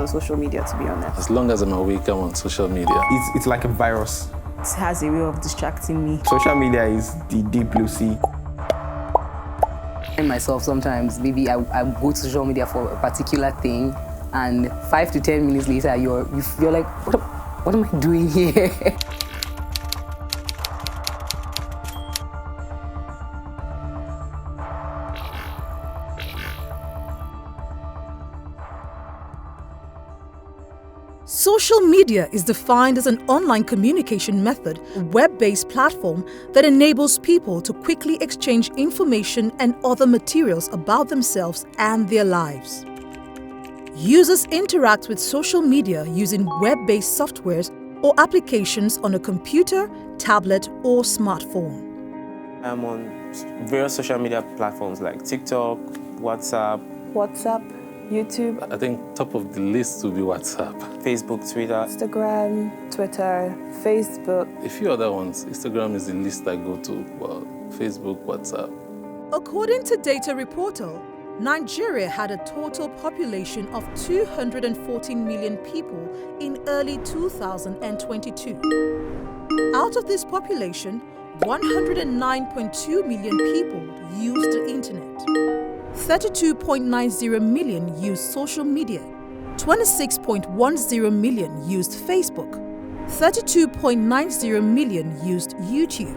on social media, to be honest. As long as I'm awake, I'm on social media. It's like a virus. It has a way of distracting me. Social media is the deep blue sea. And myself sometimes, maybe I go to social media for a particular thing, and 5 to 10 minutes later, you're like, what am I doing here? Social media is defined as an online communication method, a web-based platform that enables people to quickly exchange information and other materials about themselves and their lives. Users interact with social media using web-based softwares or applications on a computer, tablet, or smartphone. I'm on various social media platforms like TikTok, WhatsApp, YouTube, I think top of the list will be WhatsApp. Facebook, Twitter. Instagram, Twitter, Facebook. A few other ones. Instagram is the list I go to. Well, Facebook, WhatsApp. According to Data Reportal, Nigeria had a total population of 214 million people in early 2022. Out of this population, 109.2 million people used the internet. 32.90 million used social media, 26.10 million used Facebook, 32.90 million used YouTube.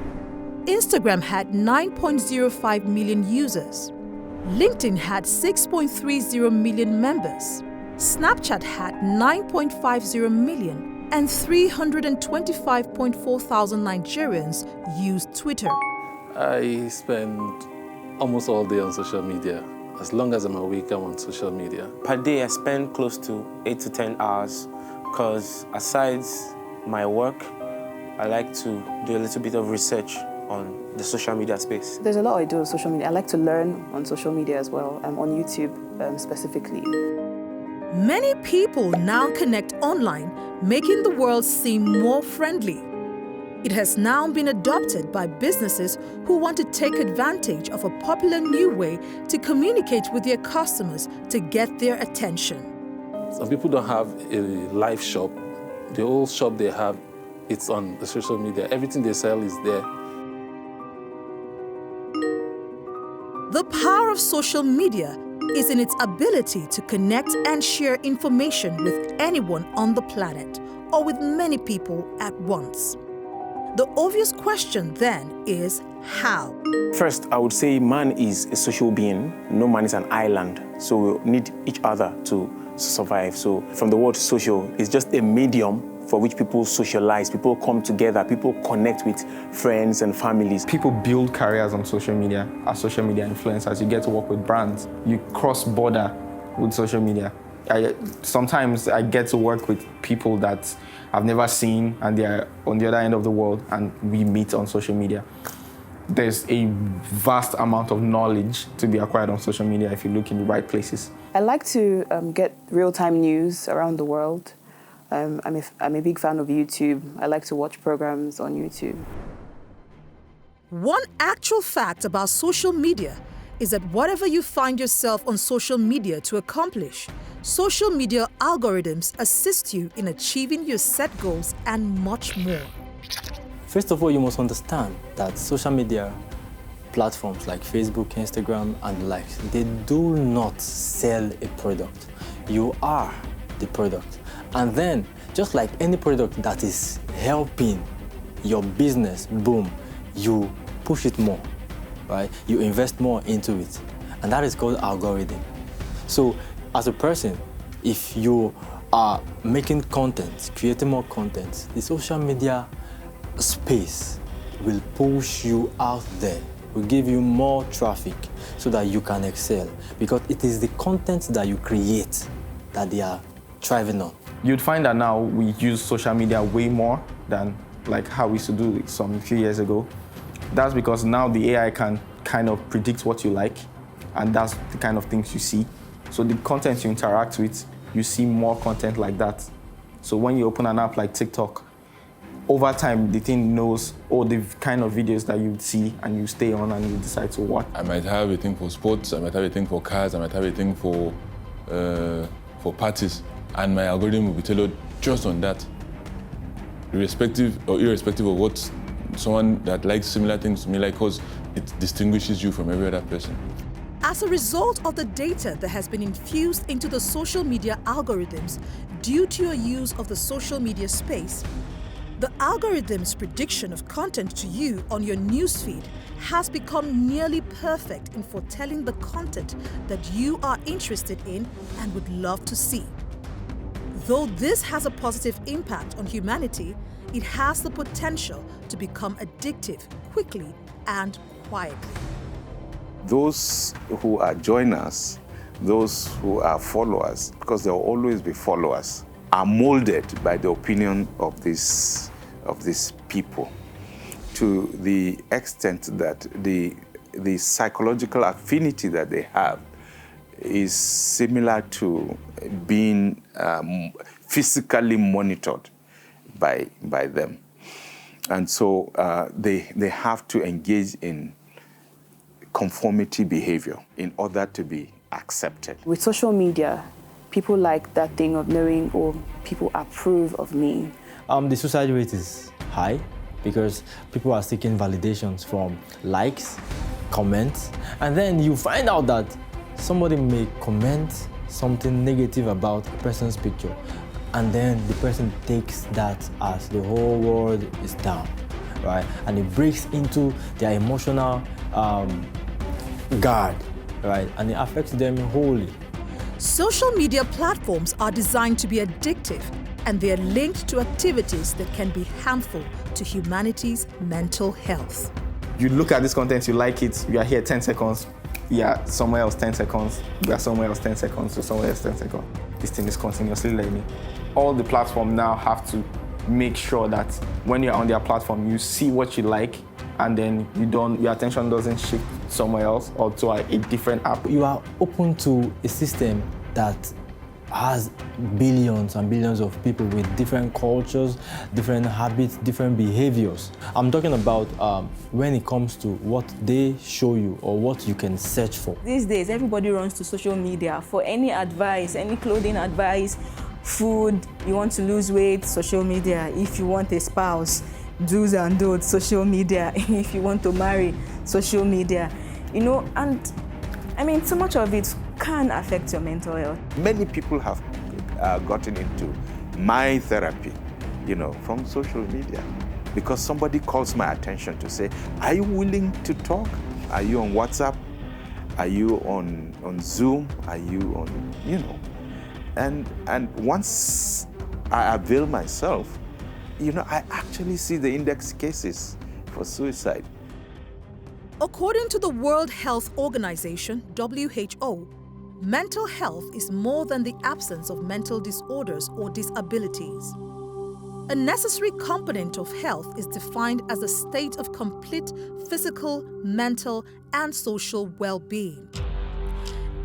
Instagram had 9.05 million users. LinkedIn had 6.30 million members. Snapchat had 9.50 million, and 325.4 thousand Nigerians used Twitter. I spend almost all day on social media. As long as I'm awake, I'm on social media. Per day, I spend close to 8 to 10 hours because aside my work, I like to do a little bit of research on the social media space. There's a lot I do on social media. I like to learn on social media as well, on YouTube specifically. Many people now connect online, making the world seem more friendly. It has now been adopted by businesses who want to take advantage of a popular new way to communicate with their customers to get their attention. Some people don't have a live shop. The whole shop they have, it's on the social media. Everything they sell is there. The power of social media is in its ability to connect and share information with anyone on the planet or with many people at once. The obvious question then is how? First, I would say man is a social being. No man is an island. So we need each other to survive. So from the word social, it's just a medium for which people socialize, people come together, people connect with friends and families. People build careers on social media as social media influencers. You get to work with brands. You cross border with social media. Sometimes I get to work with people that I've never seen and they're on the other end of the world and we meet on social media. There's a vast amount of knowledge to be acquired on social media if you look in the right places. I like to get real-time news around the world. I'm a big fan of YouTube. I like to watch programs on YouTube. One actual fact about social media is that whatever you find yourself on social media to accomplish, social media algorithms assist you in achieving your set goals and much more. First of all, you must understand that social media platforms like Facebook, Instagram, and the likes, they do not sell a product. You are the product. And then, just like any product that is helping your business boom, you push it more, right? You invest more into it. And that is called algorithm. So, as a person, if you are making content, creating more content, the social media space will push you out there, will give you more traffic so that you can excel. Because it is the content that you create that they are thriving on. You'd find that now we use social media way more than like how we used to do it some few years ago. That's because now the AI can kind of predict what you like, and that's the kind of things you see. So the content you interact with, you see more content like that. So when you open an app like TikTok, over time the thing knows all the kind of videos that you see and you stay on and you decide to watch. I might have a thing for sports, I might have a thing for cars, I might have a thing for parties. and my algorithm will be tailored just on that, irrespective of what someone that likes similar things to me like, because it distinguishes you from every other person. As a result of the data that has been infused into the social media algorithms due to your use of the social media space, the algorithm's prediction of content to you on your newsfeed has become nearly perfect in foretelling the content that you are interested in and would love to see. Though this has a positive impact on humanity, it has the potential to become addictive quickly and quietly. Those who are joiners, those who are followers, because there will always be followers, are molded by the opinion of these people to the extent that the psychological affinity that they have is similar to being physically monitored by them. And so they have to engage in conformity behavior in order to be accepted. With social media, people like that thing of knowing, oh, people approve of me. The suicide rate is high because people are seeking validations from likes, comments, and then you find out that somebody may comment something negative about a person's picture, and then the person takes that as the whole world is down, right? And it breaks into their emotional guard, right? And it affects them wholly. Social media platforms are designed to be addictive, and they are linked to activities that can be harmful to humanity's mental health. You look at this content, you like it, you are here 10 seconds, you are somewhere else 10 seconds, you are somewhere else 10 seconds, to somewhere else 10 seconds. This thing is continuously learning. All the platforms now have to make sure that when you're on their platform, you see what you like, and then your attention doesn't shift somewhere else or to a different app. You are open to a system that has billions and billions of people with different cultures, different habits, different behaviors. I'm talking about when it comes to what they show you or what you can search for. These days, everybody runs to social media for any advice, any clothing advice, food, you want to lose weight, social media. If you want a spouse, do's and don'ts, social media. If you want to marry, social media. You know, and I mean, so much of it can affect your mental health. Many people have gotten into my therapy, from social media, because somebody calls my attention to say, are you willing to talk? Are you on WhatsApp? Are you on Zoom? Are you on, And once I avail myself, I actually see the index cases for suicide. According to the World Health Organization, WHO, mental health is more than the absence of mental disorders or disabilities. A necessary component of health is defined as a state of complete physical, mental, and social well-being.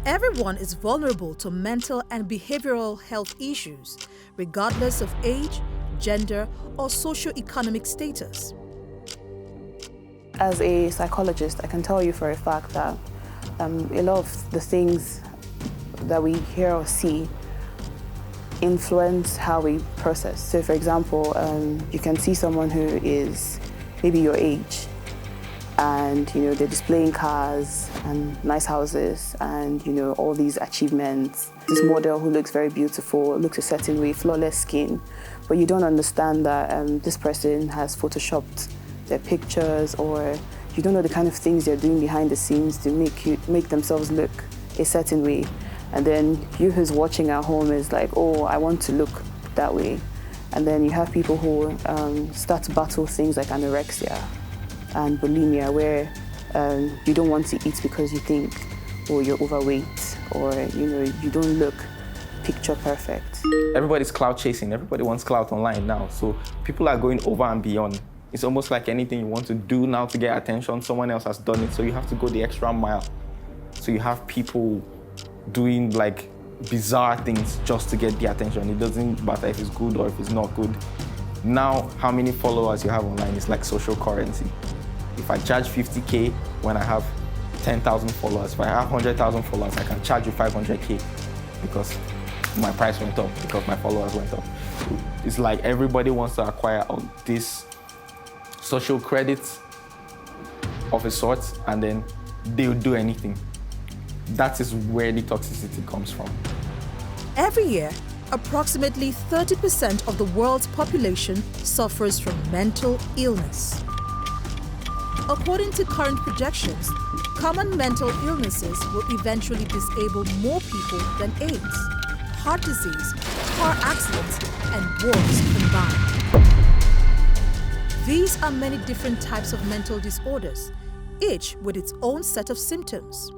Everyone is vulnerable to mental and behavioral health issues, regardless of age, gender, or socio-economic status. As a psychologist, I can tell you for a fact that a lot of the things that we hear or see influence how we process. So for example, you can see someone who is maybe your age, and they're displaying cars and nice houses and all these achievements. This model who looks very beautiful, looks a certain way, flawless skin, but you don't understand that this person has photoshopped their pictures, or you don't know the kind of things they're doing behind the scenes to make themselves look a certain way. And then you who's watching at home is like, oh, I want to look that way. And then you have people who start to battle things like anorexia and bulimia, where you don't want to eat because you think, oh, you're overweight, or you don't look picture perfect. Everybody's clout chasing. Everybody wants clout online now. So people are going over and beyond. It's almost like anything you want to do now to get attention, someone else has done it, so you have to go the extra mile. So you have people doing like bizarre things just to get the attention. It doesn't matter if it's good or if it's not good. Now, how many followers you have online is like social currency. If I charge 50K when I have 10,000 followers, if I have 100,000 followers, I can charge you 500K because my price went up because my followers went up. It's like everybody wants to acquire all this social credits of a sort, and then they'll do anything. That is where the toxicity comes from. Every year, approximately 30% of the world's population suffers from mental illness. According to current projections, common mental illnesses will eventually disable more people than AIDS, heart disease, car accidents, and wars combined. These are many different types of mental disorders, each with its own set of symptoms.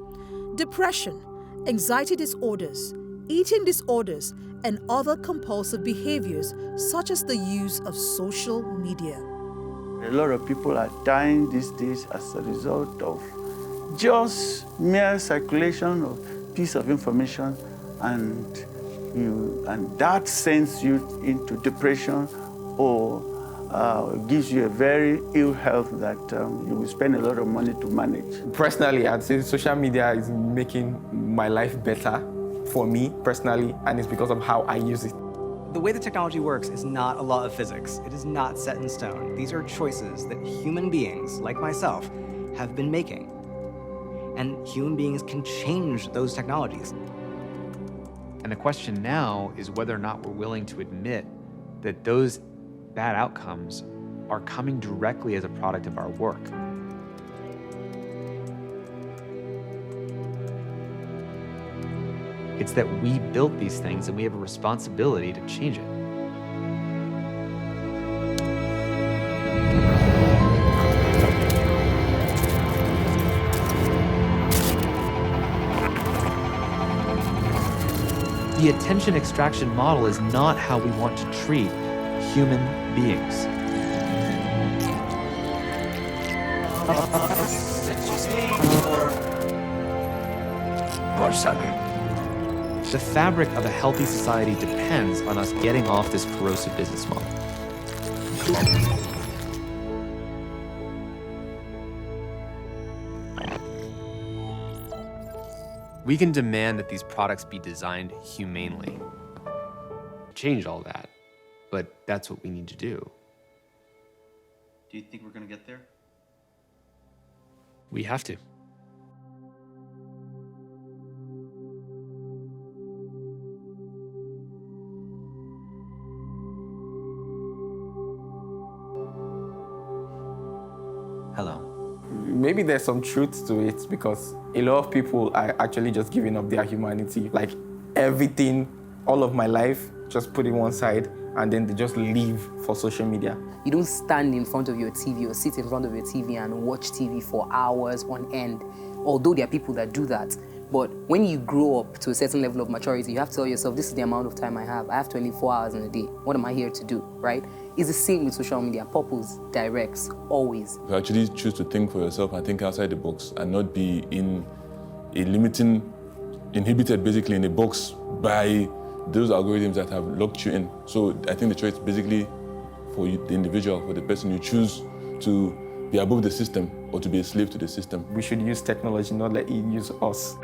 Depression, anxiety disorders, eating disorders, and other compulsive behaviors such as the use of social media. A lot of people are dying these days as a result of just mere circulation of piece of information, and that sends you into depression or gives you a very ill health that you will spend a lot of money to manage. Personally, I'd say social media is making my life better for me personally, and it's because of how I use it. The way the technology works is not a law of physics. It is not set in stone. These are choices that human beings, like myself, have been making. And human beings can change those technologies. And the question now is whether or not we're willing to admit that those bad outcomes are coming directly as a product of our work. It's that we built these things and we have a responsibility to change it. The attention extraction model is not how we want to treat human beings. The fabric of a healthy society depends on us getting off this corrosive business model. We can demand that these products be designed humanely. Change all that, but that's what we need to do. Do you think we're going to get there? We have to. Hello. Maybe there's some truth to it because a lot of people are actually just giving up their humanity. Like everything, all of my life, just put it one side and then they just leave for social media. You don't stand in front of your TV or sit in front of your TV and watch TV for hours on end, although there are people that do that. But when you grow up to a certain level of maturity, you have to tell yourself, this is the amount of time I have. I have 24 hours in a day. What am I here to do, right? It's the same with social media. Purpose directs, always. You actually choose to think for yourself and think outside the box and not be in a inhibited basically in a box by those algorithms that have locked you in. So I think the choice basically for you, the individual, for the person you choose to be above the system or to be a slave to the system. We should use technology, not let it use us.